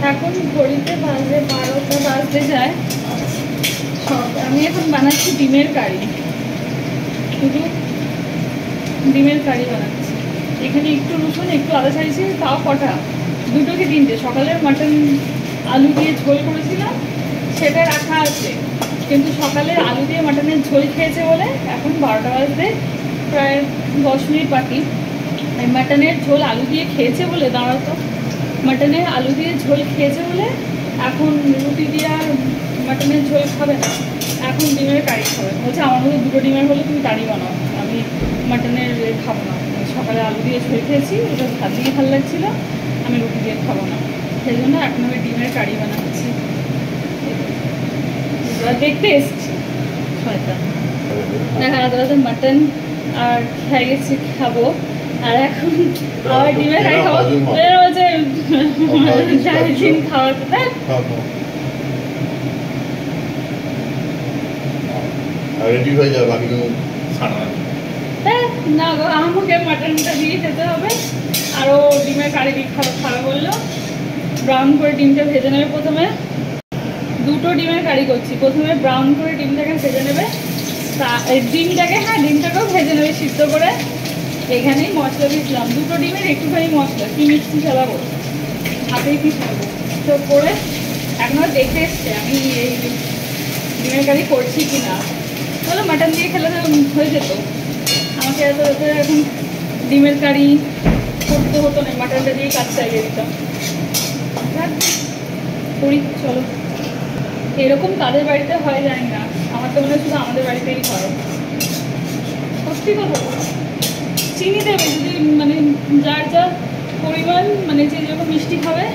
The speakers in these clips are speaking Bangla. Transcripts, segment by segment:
এখন ঘড়িতে বাজে 12টা বাজতে যায়। আমি এখন বানাচ্ছি ডিমের কারি, শুধু ডিমের কারি বানাচ্ছি। এখানে একটু রসুন একটু আদা ছাড়িয়েছি, তাও কটা, 2 কি 3টে। সকালে মাটন আলু দিয়ে ঝোল করেছিলাম, সেটা রাখা আছে, কিন্তু সকালে আলু দিয়ে মাটনের ঝোল খেয়েছে বলে এখন 12টা বাজতে প্রায় 10 মিনিট বাকি। মাটনের ঝোল আলু দিয়ে খেয়েছে বলে, দাঁড়াতো, মাটনের আলু দিয়ে ঝোল খেয়েছে বলে এখন রুটি দিয়ে আর মাটনের ঝোল খাবে না, এখন ডিমের কারি খাবে। বলছে আমার মধ্যে 2টো ডিমের হলে তুমি কারি বানাও, আমি মাটনের খাবো না। সকালে আলু দিয়ে ঝোল খেয়েছি, ওটা ভাত দিয়ে ভালো লাগছিল, আমি রুটি দিয়ে খাবো না, সেই জন্য এখন আমি ডিমের কারি বানাচ্ছি। দেখতে এসছি শয়তান, দেখা রাতে মাটন আর খেয়ে গেছি, খাবো, আর এখন আবার ডিমের কারি খাবো। বলছে দিন খাওয়াতে, তাই রেডি হয়ে যাবে বাকি ছাড়া না গো, আমাকে মাটনটা দিয়ে খেতে হবে, আরও ডিমের কারি দিয়ে খাবে বললো। ব্রাউন করে ডিমটা ভেজে নেবে, প্রথমে 2টো ডিমের কারি করছি, প্রথমে ব্রাউন করে ডিমটাকে ভেজে নেবে, ডিমটাকেও ভেজে নেবে সিদ্ধ করে। এখানেই মশলা দিয়েছিলাম, 2টো ডিমের একটুখানি মশলা, কি মিষ্টি চালাবো, হাতেই কি খাবো তো করে। এখনও দেখে এসছে আমি এই ডিমের কারি করছি কি না, বলো মাটন দিয়ে খেলে হয়ে যেত, আমাকে এত এখন ডিমের কারি করতে হতো না, মাটনটা দিয়ে কাজ চালিয়ে দিতাম। করি চলো, এরকম কাদের বাড়িতে হয় জানি না, আমার তো মনে হয় শুধু আমাদের বাড়িতেই হয়। সত্যি কথা, চিনি দেবে যদি, মানে যার যা পরিমাণ, মানে যে যখন মিষ্টি খাবে,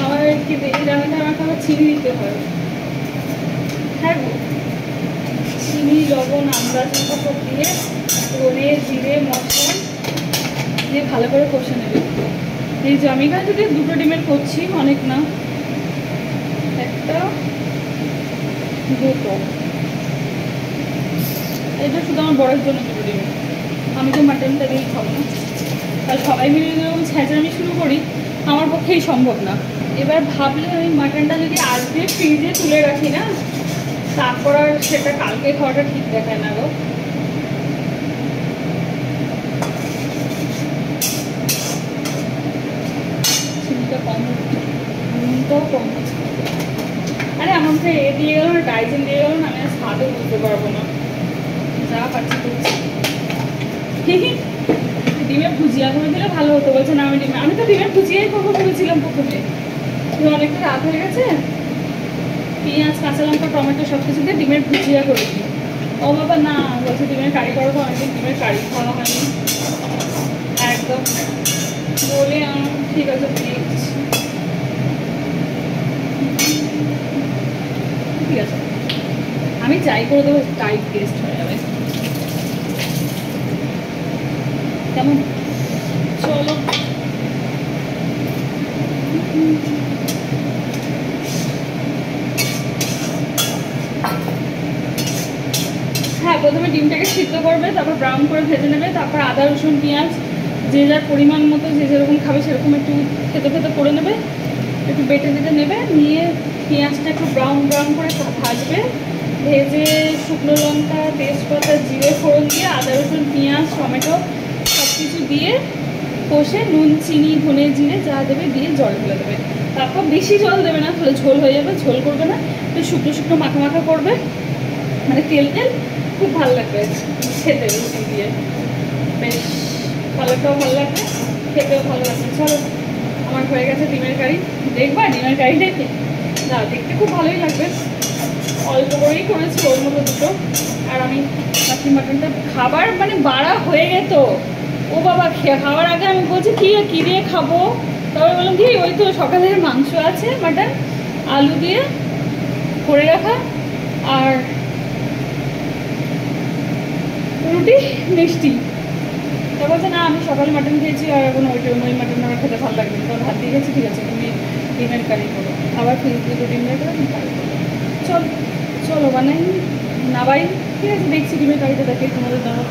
আমার খেতে এই রান্নাটা আমাকে আবার চিনি দিতে হয়। হ্যাঁ গো, চিনি, লবণ, আন্দাজ মতো সব দিয়ে ধনে জিরে মশলা দিয়ে ভালো করে কষে নেবে। এই যে আমি এখানে যদি 2টো ডিমের করছি, অনেক না, 1টা 2টো, এটা শুধু আমার বড়ের জন্য 2টো ডিম, আমি তো মাটনটা দিয়েই খাবো না। আর সবাই মিলে যখন ছেঁচামি শুরু করি, আমার পক্ষেই সম্ভব না। এবার ভাবলে আমি মাটনটা যদি আজকে ফ্রিজে তুলে রাখি না, তারপর আর সেটা কালকে খাওয়াটা ঠিক দেখায় না গো। চিনিটা কম, নুনটাও কম, আরে আমার মধ্যে এ দিয়ে গেল না, ডাইজেন দিয়ে গেল না, আমি আর স্বাদও বুঝতে পারবো না, যা পাচ্ছি করছি। ডিমের ভুজিয়া করে দিলে ভালো হতো, বলছে না আমি তো ডিমের ভুজিয়াই করবো বলেছিলাম প্রথমে, অনেকটা রাত হয়ে গেছে, পেঁয়াজ কাঁচা লঙ্কা টমেটো সব কিছু দিয়ে ডিমের ভুজিয়া করে দিই। ও বাবা না, বলছে ডিমের কারি করবো, অনেকদিন ডিমের কারি খাওয়া হয়নি একদম, বলে ঠিক আছে প্লিজ, ঠিক আছে আমি চাই করে দেবো, টাইট টেস্ট হয়ে যাবে। কেমন চলো, হ্যাঁ প্রথমে ডিমটাকে সিদ্ধ করবে, তারপর ব্রাউন করে ভেজে নেবে, তারপর আদা রসুন পেঁয়াজ যে যার পরিমাণ মতো, যে যেরকম খাবে সেরকম একটু খেতে খেতে করে নেবে, একটু বেটে বেটে নেবে, নিয়ে পেঁয়াজটা একটু ব্রাউন করে ভাজবে, ভেজে শুকনো লঙ্কা তেজপাতা জিরে ফোড়ন দিয়ে আদা রসুন পেঁয়াজ টমেটো সব কিছু দিয়ে কষে নুন চিনি ধনে জিরে যা দেবে দিয়ে জল ঢেলে দেবে। তারপর বেশি জল দেবে না, তাহলে ঝোল হয়ে যাবে, ঝোল করবে না, একটু শুকনো শুকনো মাখা মাখা করবে, মানে তেল খুব ভালো লাগবে খেতে, রুটি দিয়ে বেশ কালারটাও ভালো লাগবে, খেতেও ভালো লাগবে। চলো আমার হয়ে গেছে ডিমের কারি, দেখবা ডিমের কারি দেখে না, দেখতে খুব ভালোই লাগবে, অল্প করেই করেছি ওর মতো 2টো। আর আমি খাসি মাটনটা খাবার মানে বাড়া হয়ে গেত, ও বাবা খাওয়ার আগে আমি বলছি কী দিয়ে খাবো, তারপরে বললাম কি ওই তো সকালের মাংস আছে মাটন আলু দিয়ে করে রাখা, আর রুটি মিষ্টি। তা বলছে না আমি সকালে মাটন খেয়েছি, আর এখন ওই মাটন আমার খেতে ভালো লাগবে, তখন ভাত দিয়ে গেছি, ঠিক আছে তুমি ডিমের কারি করো, আবার ফ্রিজ দিয়ে ডিম বের করে কারি করো। চলো বানাই না ভাই, ঠিক আছে দেখছি ডিমের কারিটা দেখে তোমাদের দাও।